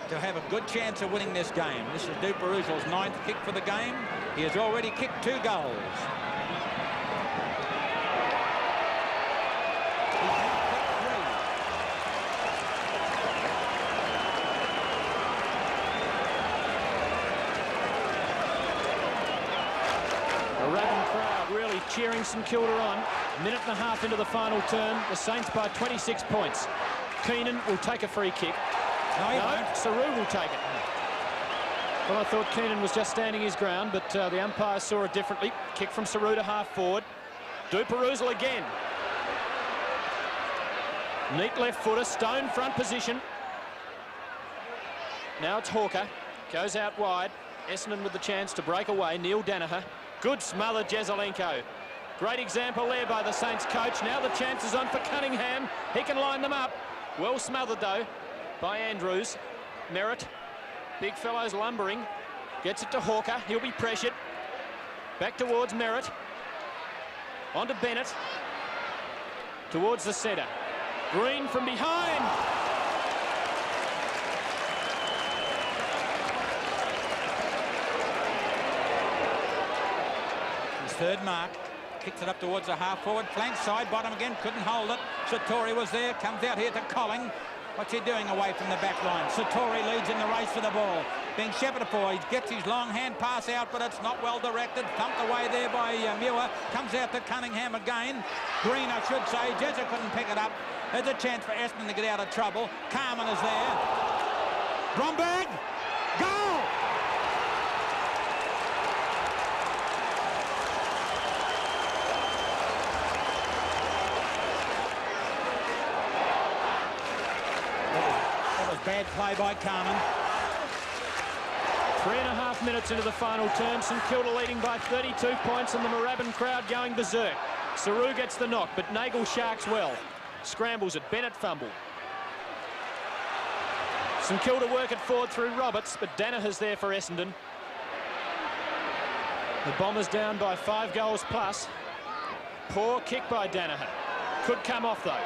to have a good chance of winning this game. This is Duperuzal's 9th kick for the game. He has already kicked 2 goals. Moorabbin crowd really cheering St Kilda on. Minute and a half into the final term, the Saints by 26 points. Keenan will take a free kick. No, Saru will take it. Well, I thought Keenan was just standing his ground, but the umpire saw it differently. Kick from Saru to half forward. Duperuzal again. Neat left footer, stone front position. Now it's Hawker. Goes out wide. Essendon with the chance to break away. Neil Danaher. Good smother, Jezza. Great example there by the Saints coach. Now the chance is on for Cunningham. He can line them up. Well smothered, though, by Andrews. Merritt. Big fellow's lumbering. Gets it to Hawker. He'll be pressured. Back towards Merritt. On to Bennett. Towards the centre. Green from behind. His 3rd mark. Kicks it up towards the half-forward flank. Side bottom again. Couldn't hold it. Satori was there. Comes out here to Colling. What's he doing away from the back line? Satori leads in the race for the ball. Being shepherded for. He gets his long hand pass out, but it's not well directed. Thumped away there by Muir. Comes out to Cunningham again. Green, I should say. Jezza couldn't pick it up. There's a chance for Essendon to get out of trouble. Carmen is there. Bromberg. Goal! Bad play by Carmen. 3.5 minutes into the final term. St Kilda leading by 32 points and the Moorabbin crowd going berserk. Saru gets the knock, but Nagel sharks well. Scrambles it. Bennett fumble. St Kilda work it forward through Roberts, but Danaher's there for Essendon. The Bombers down by 5 goals plus. Poor kick by Danaher. Could come off, though.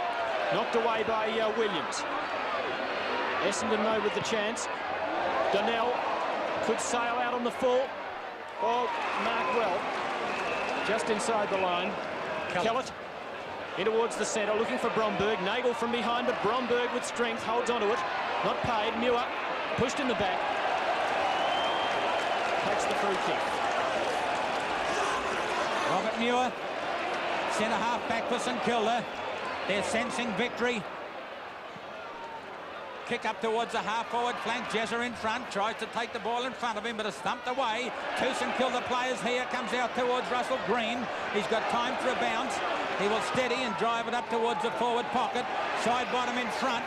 Knocked away by Williams. Essendon, though, with the chance. Donnell could sail out on the full. Oh, marked well. Just inside the line. Kellett in towards the centre, looking for Bromberg. Nagel from behind, but Bromberg with strength holds onto it. Not paid. Muir pushed in the back. Takes the free kick. Robert Muir, centre half back for St Kilda. They're sensing victory. Kick up towards the half-forward flank. Jezza in front. Tries to take the ball in front of him, but is thumped away. 2 St Kilda players here. Comes out towards Russell Green. He's got time for a bounce. He will steady and drive it up towards the forward pocket. Side bottom in front.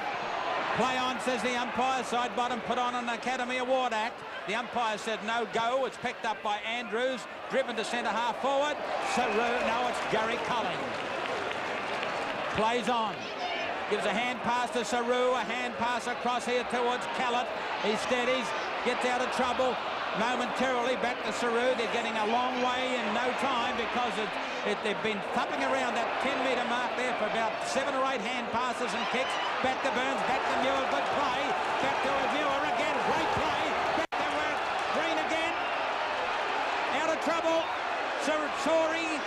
Play on, says the umpire. Side bottom put on an Academy Award Act. The umpire said no go. It's picked up by Andrews. Driven to centre half forward. No, it's Gary Colling. Plays on. Gives a hand pass to Saru, a hand pass across here towards Kellett. He steadies, gets out of trouble. Momentarily back to Saru. They're getting a long way in no time because they've been thumping around that 10-metre mark there for about 7 or 8 hand passes and kicks. Back to Burns, back to Muir, good play. Back to Muir again, great play. Back to Green again. Out of trouble. Satori,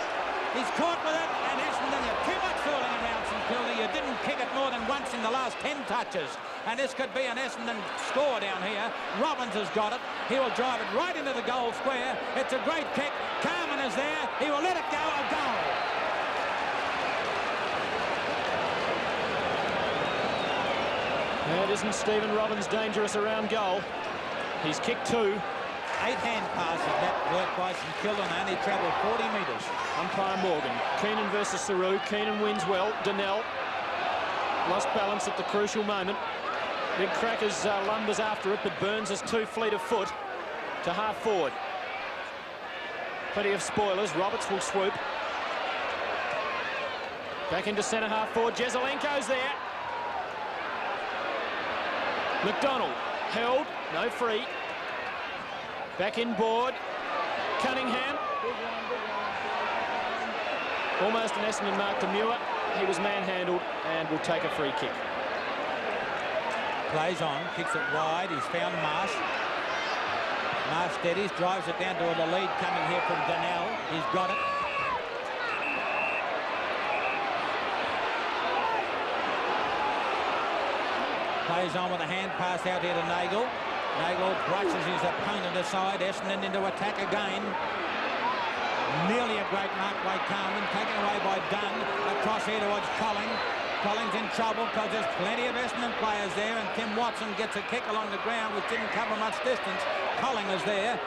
he's caught with it, and Essendon, you're too much fooling around St Kilda. You didn't kick it more than once in the last 10 touches. And this could be an Essendon score down here. Robbins has got it. He will drive it right into the goal square. It's a great kick. Carmen is there. He will let it go. A goal. It isn't Stephen Robbins dangerous around goal. He's kicked 2. 8 hand passes that worked by St Kilda and only travelled 40 metres. Umpire Morgan. Keenan versus Saru. Keenan wins well. Donnell lost balance at the crucial moment. Big Crackers lumbers after it, but Burns is too fleet of foot to half forward. Plenty of spoilers. Roberts will swoop. Back into centre half forward. Jezelenko's there. McDonald held. No free. Back in board. Cunningham. Almost an Essendon mark to Muir. He was manhandled and will take a free kick. Plays on, kicks it wide. He's found Marsh. Marsh steadies, drives it down to the lead coming here from Donnell. He's got it. Plays on with a hand pass out here to Nagel. Nagel brushes his opponent aside. Essendon into attack again. Nearly a great mark by Carmen, taken away by Dunn. Across here towards Colling. Colling's in trouble because there's plenty of Essendon players there, and Tim Watson gets a kick along the ground which didn't cover much distance. Colling is there.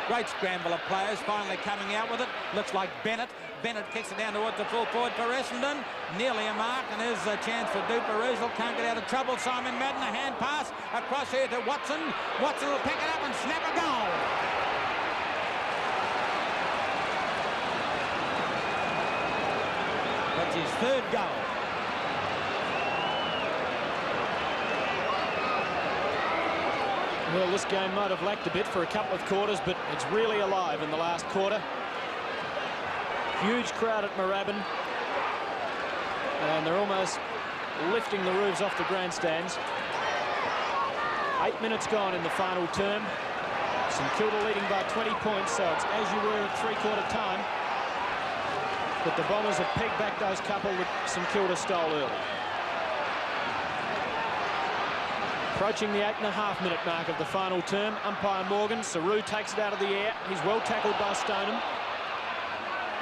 Great scramble of players finally coming out with it. Looks like Bennett. Bennett kicks it down towards the full forward for Essendon. Nearly a mark, and there's a chance for Duper-Ruzel. Can't get out of trouble. Simon Madden, a hand pass across here to Watson. Watson will pick it up and snap a goal. That's his third goal. Well, this game might have lacked a bit for a couple of quarters, but it's really alive in the last quarter. Huge crowd at Moorabbin, and they're almost lifting the roofs off the grandstands. 8 minutes gone in the final term. St Kilda leading by 20 points, so it's as you were at three-quarter time. But the Bombers have pegged back those couple that St Kilda stole early. Approaching the 8.5-minute mark of the final term. Umpire Morgan. Saru takes it out of the air. He's well tackled by Stoneham.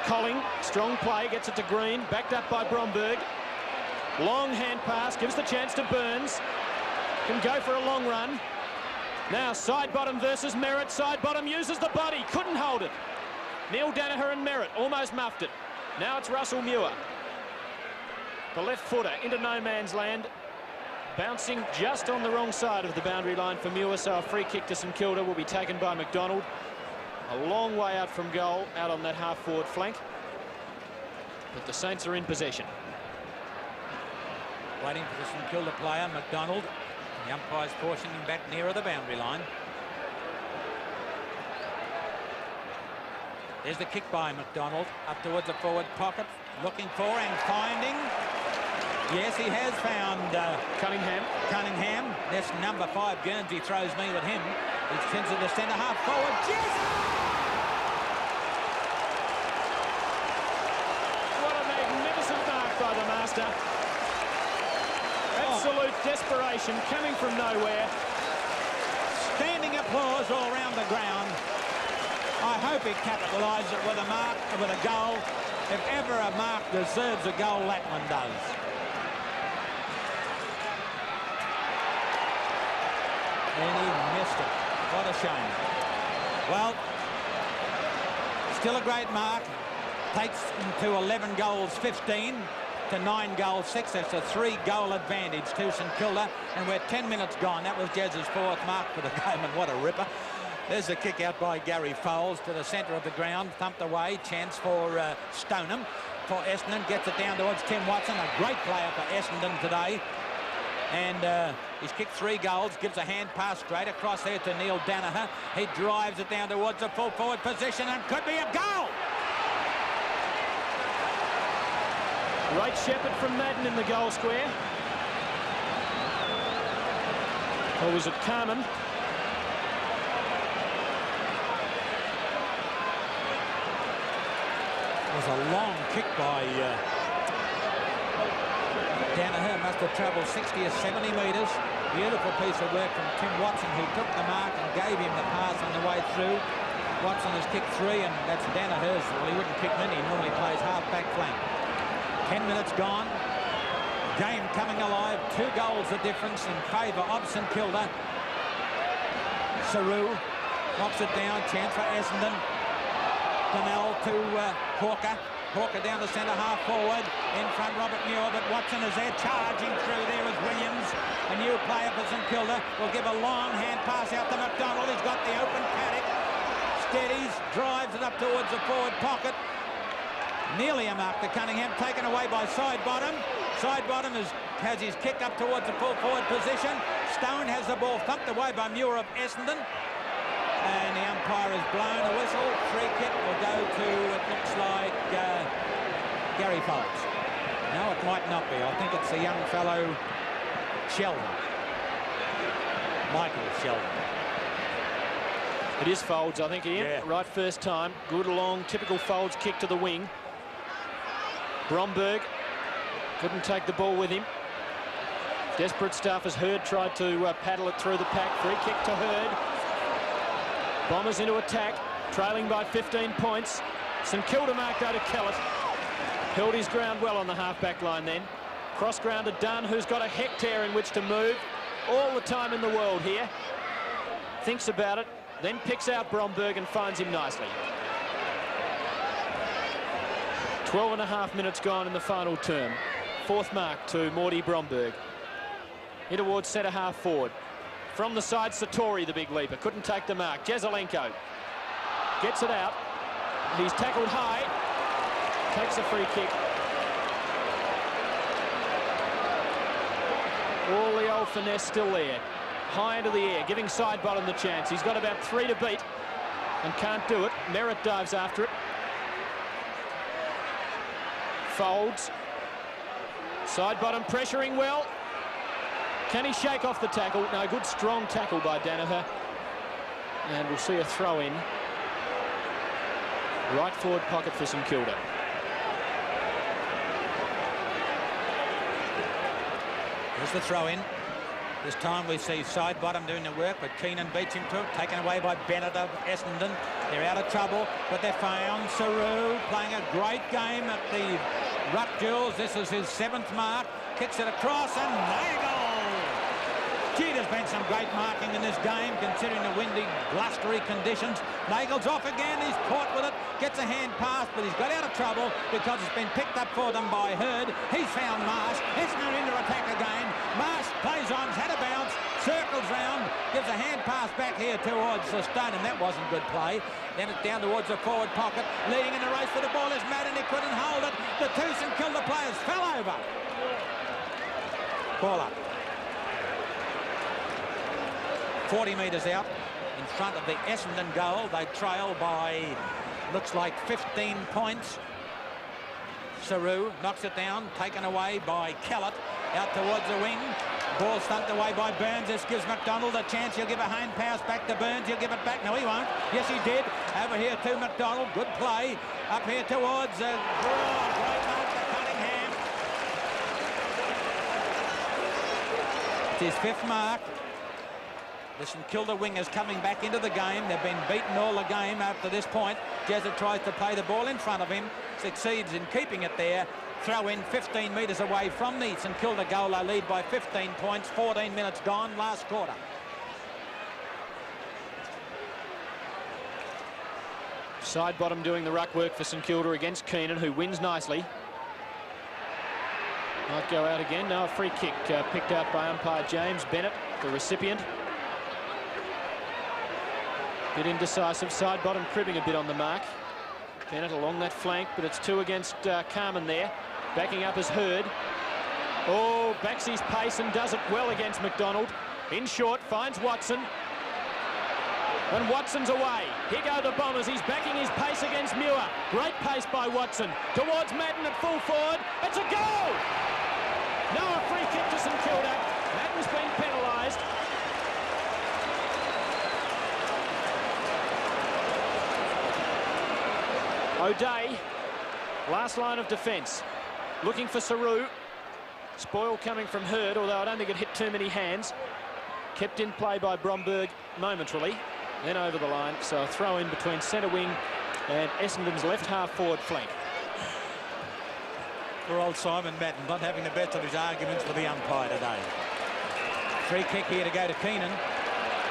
Colling, strong play, gets it to Green, backed up by Bromberg. Long hand pass, gives the chance to Burns. Can go for a long run. Now side bottom versus Merritt. Side bottom uses the body, couldn't hold it. Neil Danaher and Merritt almost muffed it. Now it's Russell Muir. The left footer into no man's land. Bouncing just on the wrong side of the boundary line for Muir, so a free kick to St Kilda will be taken by McDonald. A long way out from goal, out on that half-forward flank. But the Saints are in possession. Waiting for the St Kilda player, McDonald. The umpire's forcing him back nearer the boundary line. There's the kick by McDonald, up towards the forward pocket, looking for and finding. Yes, he has found Cunningham. Cunningham. That's number 5, Guernsey throws me with him. He sends it to centre half forward. Jezza! What a magnificent mark by the master. Absolute desperation coming from nowhere. Standing applause all around the ground. I hope he capitalises it with a mark, with a goal. If ever a mark deserves a goal, that one does. And he missed it. What a shame. Well, still a great mark. Takes him to 11 goals 15 to 9 goals 6. That's a 3-goal advantage to St Kilda. And we're 10 minutes gone. That was Jezza's 4th mark for the game, and what a ripper. There's a kick out by Gary Foles to the centre of the ground. Thumped away. Chance for Stoneham. For Essendon. Gets it down towards Tim Watson. A great player for Essendon today. And he's kicked 3 goals, gives a hand pass straight across there to Neil Danaher. He drives it down towards the full forward position and could be a goal. Great shepherd from Madden in the goal square. Or was it Carmen? It was a long kick by Danaher. Must have travelled 60 or 70 metres. Beautiful piece of work from Tim Watson, who took the mark and gave him the pass on the way through. Watson has kicked 3, and that's Danaher's. Well, he wouldn't kick many. He normally plays half-back flank. 10 minutes gone. Game coming alive. 2 goals the difference in favour of St Kilda. Saru knocks it down. Chance for Essendon. Donnell to Hawker. Hawker down the centre half forward. In front Robert Muir, but Watson is there charging through there with Williams. A new player for St Kilda will give a long hand pass out to McDonald. He's got the open paddock. Steadies, drives it up towards the forward pocket. Nearly a mark to Cunningham, taken away by Sidebottom. Sidebottom has his kick up towards the full forward position. Stone has the ball thumped away by Muir of Essendon. And the umpire has blown a whistle. Free kick will go to, it looks like, Gary Foles. No, it might not be. I think it's the young fellow, Sheldon. Michael Sheldon. It is Folds, I think, Ian. Yeah. Right first time. Good long, typical Folds kick to the wing. Bromberg couldn't take the ball with him. Desperate stuff as Hurd tried to paddle it through the pack. Free kick to Hurd. Bombers into attack, trailing by 15 points. St Kilda marked out to Kellett. Held his ground well on the half-back line then. Cross ground to Dunn, who's got a hectare in which to move. All the time in the world here. Thinks about it, then picks out Bromberg and finds him nicely. 12.5 minutes gone in the final term. Fourth mark to Morty Bromberg. In towards centre half forward. From the side, Satori, the big leaper, couldn't take the mark. Jezza gets it out. He's tackled high. Takes a free kick. All the old finesse still there. High into the air, giving side bottom the chance. He's got about 3 to beat and can't do it. Merritt dives after it. Folds. Side bottom pressuring well. Can he shake off the tackle? No, good strong tackle by Danaher. And we'll see a throw in. Right forward pocket for St Kilda. Here's the throw in. This time we see side bottom doing the work, but Keenan beats him to it. Taken away by Bennett of Essendon. They're out of trouble, but they're found. Saru playing a great game at the Ruck Duels. This is his 7th mark. Kicks it across and Nagel. Gee, there's been some great marking in this game, considering the windy, blustery conditions. Nagel's off again. He's caught with it. Gets a hand pass, but he's got out of trouble because it's been picked up for them by Hurd. He's found Marsh. Essendon into attack again. Marsh plays on, had a bounce, circles round, gives a hand pass back here towards Stone, and that wasn't good play. Then it's down towards the forward pocket. Leading in the race for the ball is Madden. He couldn't hold it. The 2 St Kilda players fell over. Ball up. 40 metres out in front of the Essendon goal. They trail by, looks like 15 points. Saru knocks it down, taken away by Kellett, out towards the wing. Ball stumped away by Burns. This gives McDonald a chance. He'll give a hand pass back to Burns. He'll give it back. No, he won't. Yes, he did. Over here to McDonald. Good play. Up here towards great mark to Cunningham. It's his 5th mark. The St Kilda wingers coming back into the game. They've been beaten all the game up to this point. Jezza tries to play the ball in front of him. Succeeds in keeping it there. Throw in 15 metres away from the St Kilda goal. They lead by 15 points. 14 minutes gone, last quarter. Side bottom doing the ruck work for St Kilda against Keenan, who wins nicely. Might go out again. No, a free kick picked out by umpire James Bennett, the recipient. Bit indecisive. Side bottom cribbing a bit on the mark. Bennett along that flank, but it's 2 against Carman there. Backing up as Hurd. Oh, backs his pace and does it well against McDonald. In short, finds Watson. And Watson's away. Here go the Bombers. He's backing his pace against Muir. Great pace by Watson. Towards Madden at full forward. It's a goal! No, a free kick to St Kilda. Madden's been penalised. O'Day, last line of defence. Looking for Saru. Spoil coming from Hurd, although I don't think it hit too many hands. Kept in play by Bromberg momentarily. Then over the line, so a throw in between centre wing and Essendon's left half forward flank. Poor old Simon Madden not having the best of his arguments for the umpire today. Free kick here to go to Keenan.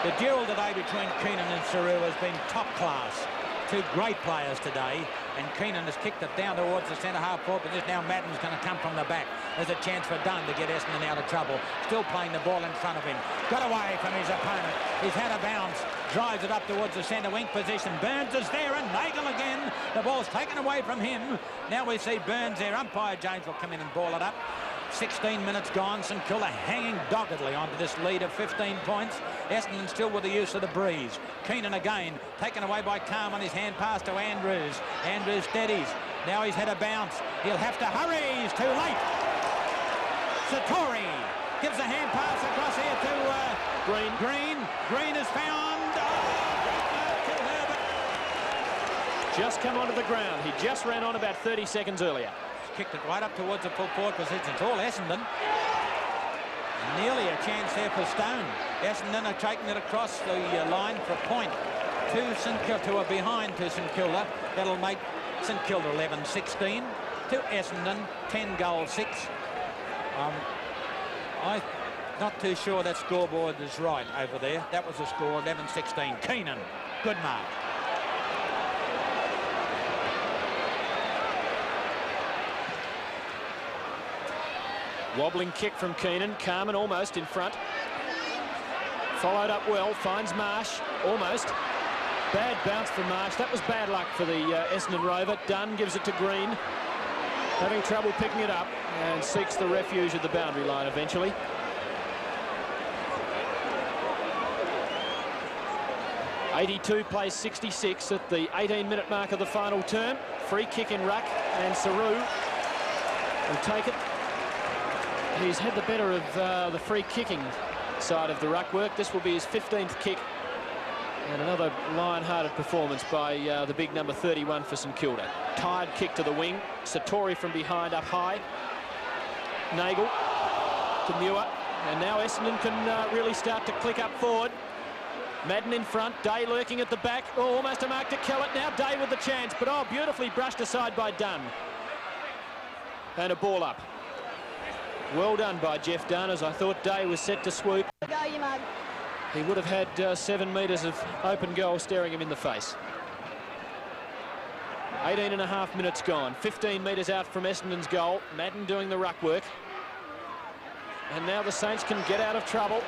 The duel today between Keenan and Saru has been top class. 2 great players today, and Keenan has kicked it down towards the centre half forward, but just now Madden's going to come from the back. There's a chance for Dunn to get Essendon out of trouble. Still playing the ball in front of him. Got away from his opponent. He's had a bounce. Drives it up towards the centre wing position. Burns is there, and Nagel again. The ball's taken away from him. Now we see Burns there. Umpire James will come in and ball it up. 16 minutes gone. St Kilda hanging doggedly onto this lead of 15 points. Essendon still with the use of the breeze. Keenan again, taken away by Carman. His hand pass to Andrews. Andrews steadies. Now he's had a bounce. He'll have to hurry. He's too late. Satori gives a hand pass across here to Green. Green is found. Oh, Herbert. Just come onto the ground. He just ran on about 30 seconds earlier. He's kicked it right up towards the full forward position. It's all Essendon. Nearly a chance there for Stone. Essendon are taking it across the line for a point to St Kilda, who are behind to St Kilda. That'll make St Kilda 11-16 to Essendon 10-6. I'm not too sure that scoreboard is right over there. That was the score, 11-16. Keenan, good mark. Wobbling kick from Keenan. Carmen almost in front. Followed up well. Finds Marsh. Almost. Bad bounce for Marsh. That was bad luck for the Essendon Rover. Dunn gives it to Green. Having trouble picking it up and seeks the refuge at the boundary line eventually. '82 plays 66 at the 18-minute mark of the final term. Free kick in ruck, and Saru will take it. He's had the better of the free kicking side of the ruck work. This will be his 15th kick, and another lion-hearted performance by the big number 31 for St Kilda. Tired kick to the wing. Satori from behind up high. Nagel to Muir, and now Essendon can really start to click up forward. Madden in front, Day lurking at the back. Oh, almost a mark to Kellett. Now Day with the chance, but oh, beautifully brushed aside by Dunn. And a ball up. Well done by Jeff Dunn, as I thought Day was set to swoop. Go, you mug. He would have had 7 metres of open goal staring him in the face. 18.5 minutes gone. 15 metres out from Essendon's goal. Madden doing the ruck work. And now the Saints can get out of trouble.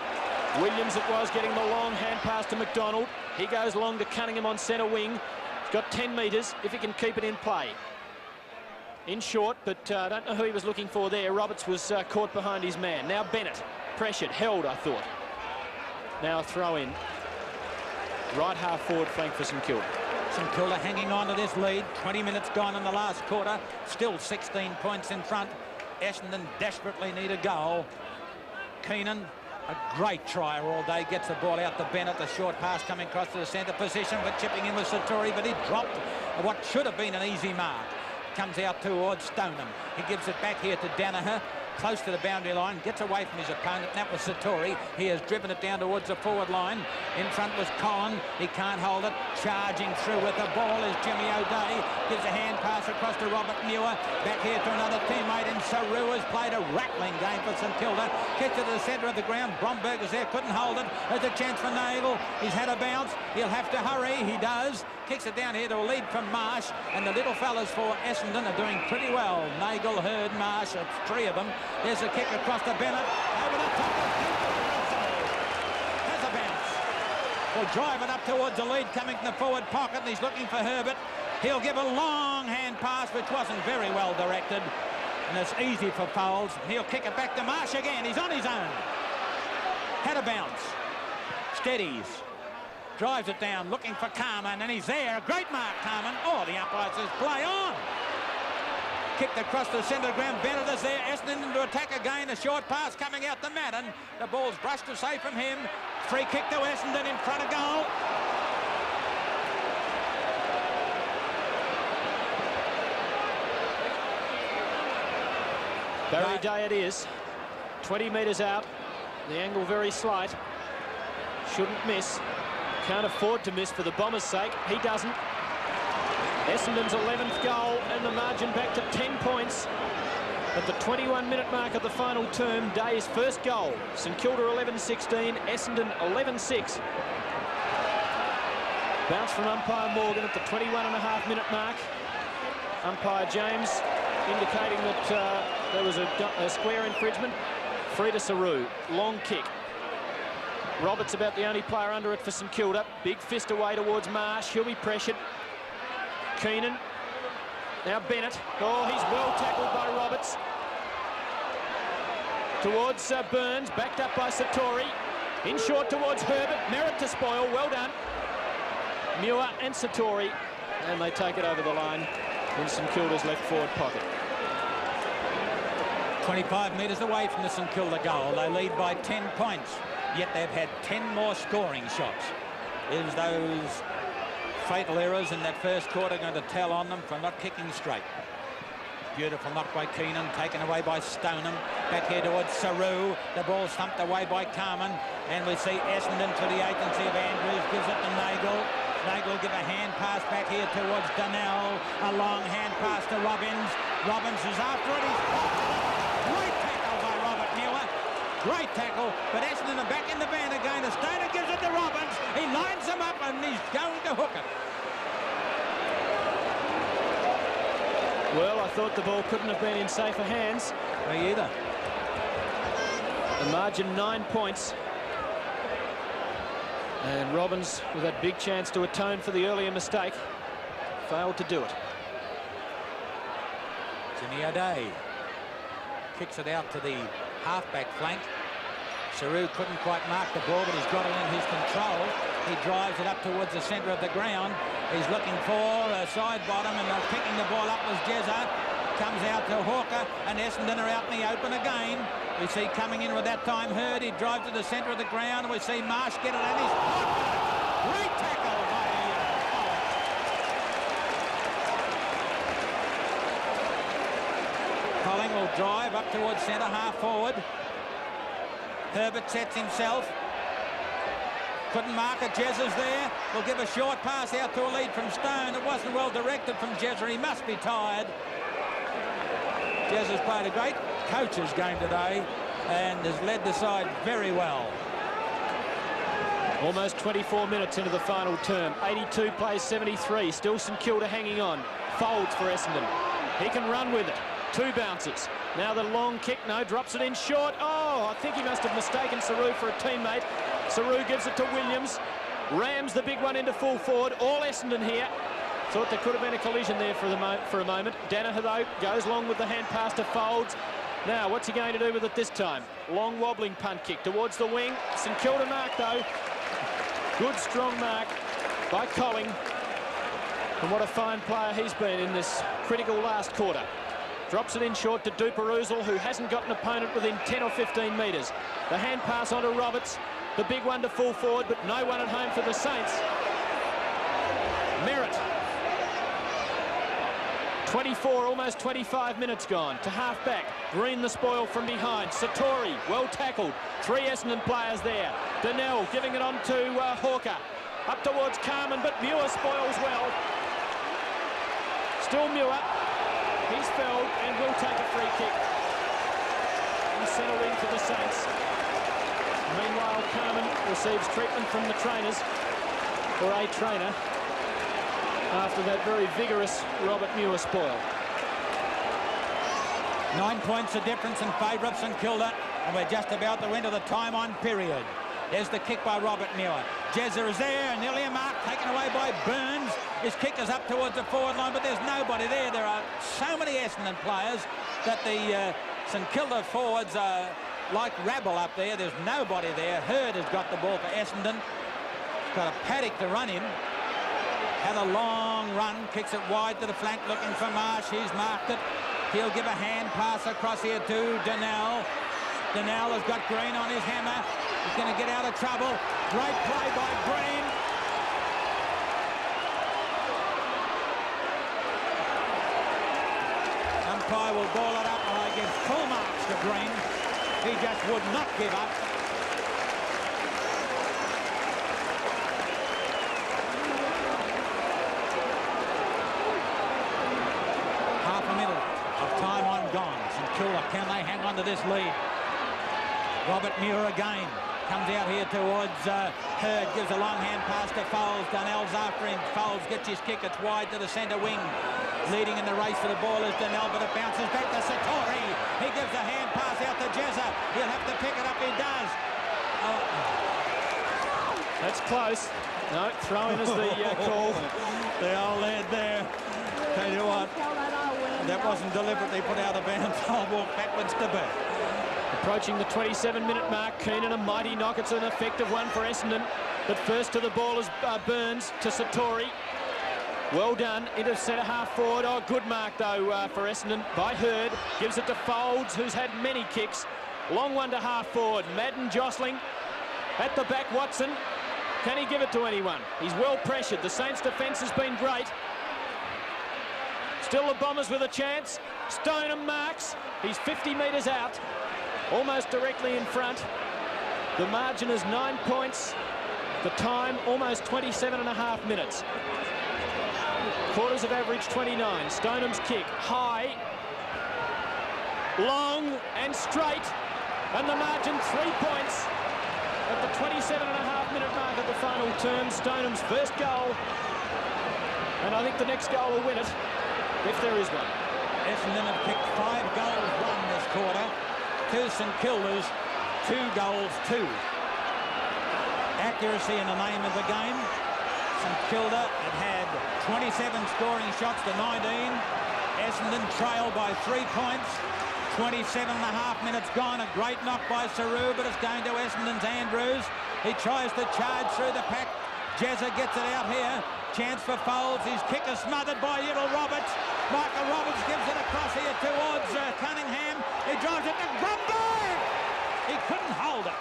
Williams it was getting the long hand pass to McDonald. He goes long to Cunningham on centre wing. He's got 10 metres if he can keep it in play. In short, but I don't know who he was looking for there. Roberts was caught behind his man. Now Bennett, pressured, held, I thought. Now throw in. Right half forward flank for St Kilda. St Kilda hanging on to this lead. 20 minutes gone in the last quarter. Still 16 points in front. Essendon desperately need a goal. Keenan, a great try all day, gets the ball out to Bennett. The short pass coming across to the centre position, but chipping in with Satori, but he dropped what should have been an easy mark. Comes out towards Stoneham. He gives it back here to Danaher, close to the boundary line, gets away from his opponent. That was Satori. He has driven it down towards the forward line. In front was Cohen. He can't hold it. Charging through with the ball is Jimmy O'Day. Gives a hand pass across to Robert Muir. Back here to another teammate, and Saru has played a rattling game for St Kilda. Gets it to the centre of the ground. Bromberg is there, couldn't hold it. There's a chance for Nagel. He's had a bounce. He'll have to hurry. He does. Kicks it down here to a lead from Marsh, and the little fellas for Essendon are doing pretty well. Nagel, Hurd, Marsh, it's 3 of them. There's a kick across to Bennett. Over the top of has a bounce. Will drive it up towards the lead, coming from the forward pocket, and he's looking for Herbert. He'll give a long hand pass, which wasn't very well directed, and it's easy for fouls. He'll kick it back to Marsh again. He's on his own. Had a bounce. Steadies. Drives it down, looking for Carmen, and he's there. A great mark, Carmen. Oh, the umpire says play on. Kicked across the centre of the ground. Bennett is there. Essendon to attack again. A short pass coming out to Madden. The ball's brushed aside from him. Free kick to Essendon in front of goal. Barry Day it is. 20 metres out. The angle very slight. Shouldn't miss. Can't afford to miss for the Bombers' sake. He doesn't. Essendon's 11th goal, and the margin back to 10 points. At the 21-minute mark of the final term, Day's first goal. St Kilda 11-16, Essendon 11-6. Bounce from umpire Morgan at the 21.5-minute mark. Umpire James indicating that there was a square infringement. Free to Saru. Long kick. Roberts about the only player under it for St Kilda. Big fist away towards Marsh. He'll be pressured. Keenan. Now Bennett. Oh, he's well tackled by Roberts. Towards Burns. Backed up by Satori. In short towards Herbert. Merritt to spoil. Well done. Muir and Satori. And they take it over the line in St Kilda's left forward pocket. 25 metres away from the St Kilda goal. They lead by 10 points. yet they've had 10 more scoring shots. Is those fatal errors in that first quarter going to tell on them for not kicking straight? Beautiful knock by Keenan, taken away by Stoneham. Back here towards Saru. The ball thumped away by Carman. And we see Essendon to the agency of Andrews. Gives it to Nagel. Nagel will give a hand pass back here towards Donnell. A long hand pass to Robbins. Robbins is after it. He's great tackle by Robert Muir. Great tackle. But Essendon are back in the van again. The Stoner gives it to Robbins. He lines them up and he's going to hook it. Well, I thought the ball couldn't have been in safer hands. Me either. The margin 9 points. And Robbins, with that big chance to atone for the earlier mistake, failed to do it. Jimmy O'Day kicks it out to the halfback flank. Saru couldn't quite mark the ball, but he's got it in his control. He drives it up towards the centre of the ground. He's looking for a side bottom, and picking the ball up was Jezza. Comes out to Hawker, and Essendon are out in the open again. We see coming in with that time Hurd. He drives to the centre of the ground, and we see Marsh get it, and he's great tackle by Colling will drive up towards centre, half forward. Herbert sets himself. Couldn't mark it. Jezza's there. Will give a short pass out to a lead from Stone. It wasn't well directed from Jezza. He must be tired. Jezza's played a great coach's game today and has led the side very well. Almost 24 minutes into the final term. 82 plays 73. Still St Kilda hanging on. Folds for Essendon. He can run with it. 2 bounces. Now the long kick. No, drops it in short. Oh, I think he must have mistaken Saru for a teammate. Saru gives it to Williams. Rams the big one into full forward. All Essendon here. Thought there could have been a collision there for a moment. Danaher, though, goes long with the hand pass to Folds. Now, what's he going to do with it this time? Long wobbling punt kick towards the wing. St Kilda mark, though. Good, strong mark by Colling. And what a fine player he's been in this critical last quarter. Drops it in short to Duperuzal, who hasn't got an opponent within 10 or 15 metres. The hand pass onto Roberts. The big one to full forward, but no one at home for the Saints. Merritt. 24, almost 25 minutes gone to half-back. Green the spoil from behind. Satori, well tackled. 3 Essendon players there. Donnell giving it on to Hawker. Up towards Carman, but Muir spoils well. Still Muir. He's felled and will take a free kick. He's settled in for the Saints. Meanwhile, Carman receives treatment from the trainers, or a trainer, after that very vigorous Robert Muir spoil. 9 points the difference in favour of St Kilda, and we're just about to enter the time-on period. There's the kick by Robert Muir. Jezza is there, and nearly a mark taken away by Burns. His kick is up towards the forward line, but there's nobody there. There are so many Essendon players that the St Kilda forwards are like rabble up there. There's nobody there. Hurd has got the ball for Essendon. He's got a Paddock to run him. Had a long run, kicks it wide to the flank, looking for Marsh. He's marked it. He'll give a hand pass across here to Donnell. Donnell has got Green on his hammer. He's going to get out of trouble. Great play by Green. Umpire will ball it up, and I give full marks to Green. He just would not give up. Half a minute of time on gone. St Kilda, can they hang on to this lead? Robert Muir again comes out here towards Hurd, gives a long hand pass to Foles. Donnell's after him. Foles gets his kick. It's wide to the centre wing. Leading in the race for the ball is Donnell, but it bounces back to Satori. He gives a hand pass out to Jezza. He'll have to pick it up. He does. Oh. That's close. No, throwing is the call. The old lad there. Tell you what, that wasn't deliberately put out of bounds. I'll walk backwards to back. Approaching the 27-minute mark. Keenan, a mighty knock. It's an effective one for Essendon. But first to the ball is Burns to Satori. Well done into centre half forward. Oh, good mark though for Essendon by Hurd. Gives it to Folds, who's had many kicks. Long one to half forward. Madden jostling. At the back, Watson. Can he give it to anyone? He's well pressured. The Saints' defence has been great. Still the Bombers with a chance. Stoneham marks. He's 50 metres out, almost directly in front. The margin is 9 points. The time, almost 27.5 minutes. Quarters of average 29. Stoneham's kick, high, long and straight. And the margin 3 points at the 27.5-minute mark of the final term. Stoneham's first goal. And I think the next goal will win it, if there is one. Essendon have kicked 5 goals, 1 this quarter. To St Kilda's, 2 goals, 2. Accuracy in the name of the game. St Kilda had 27 scoring shots to 19. Essendon trailed by 3 points. 27.5 minutes gone. A great knock by Saru, but it's going to Essendon's Andrews. He tries to charge through the pack. Jezza gets it out here. Chance for Folds. His kick is smothered by little Roberts. Michael Roberts gives it across here towards Cunningham. He drives it to Bromberg. He couldn't hold it.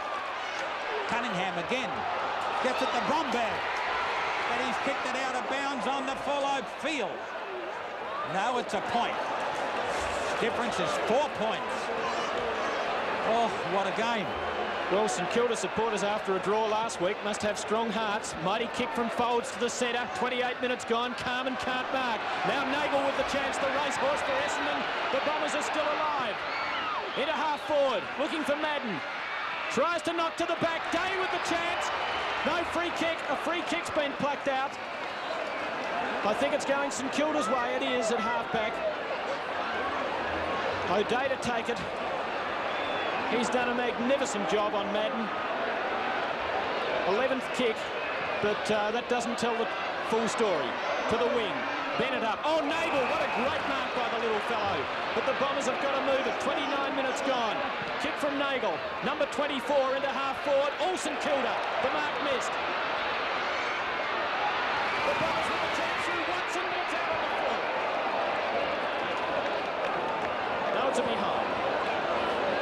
Cunningham again gets it to Bromberg. But he's kicked it out of bounds on the full field. No, it's a point. Difference is 4 points. Oh, what a game. Well, St Kilda supporters after a draw last week must have strong hearts. Mighty kick from Folds to the centre. 28 minutes gone. Carmen can't mark. Now Nagel with the chance. The racehorse for Essendon. The Bombers are still alive. Into half forward. Looking for Madden. Tries to knock to the back. Day with the chance. No free kick. A free kick's been plucked out. I think it's going St Kilda's way. It is at half-back. O'Day to take it. He's done a magnificent job on Madden. 11th kick, but that doesn't tell the full story. To the wing. Bennett up. Oh, Nagel, what a great mark by the little fellow. But the Bombers have got to move it. 29 minutes gone. Kick from Nagel. Number 24 into half forward. All St Kilda. The mark missed. The Bombers with a chance through Watson, but it's out on the floor. Now it's a behind.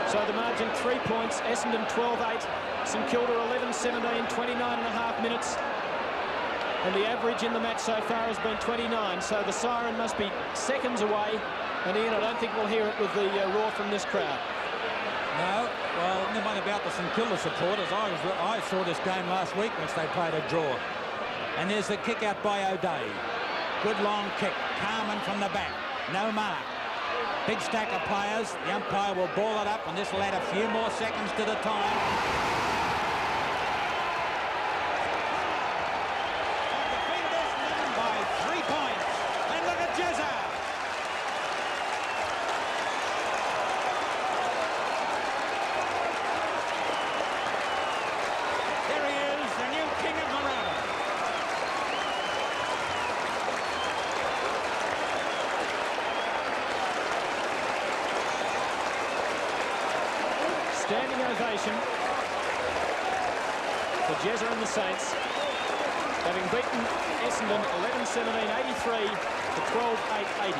So the margin 3 points. Essendon 12-8. St Kilda 11-17, 29.5 minutes. And the average in the match so far has been 29. So the siren must be seconds away. And Ian, I don't think we'll hear it with the roar from this crowd. No, well, never mind about the St Kilda supporters. I saw this game last week which they played a draw. And there's the kick out by O'Day. Good long kick. Carmen from the back. No mark. Big stack of players. The umpire will ball it up, and this will add a few more seconds to the time. Defenders win by 3 points. And look at Jezza. There he is, the new king of Moorabbin. Standing ovation for Jezza and the Saints, having beaten Essendon 11-17, 83 to 12-8, 80.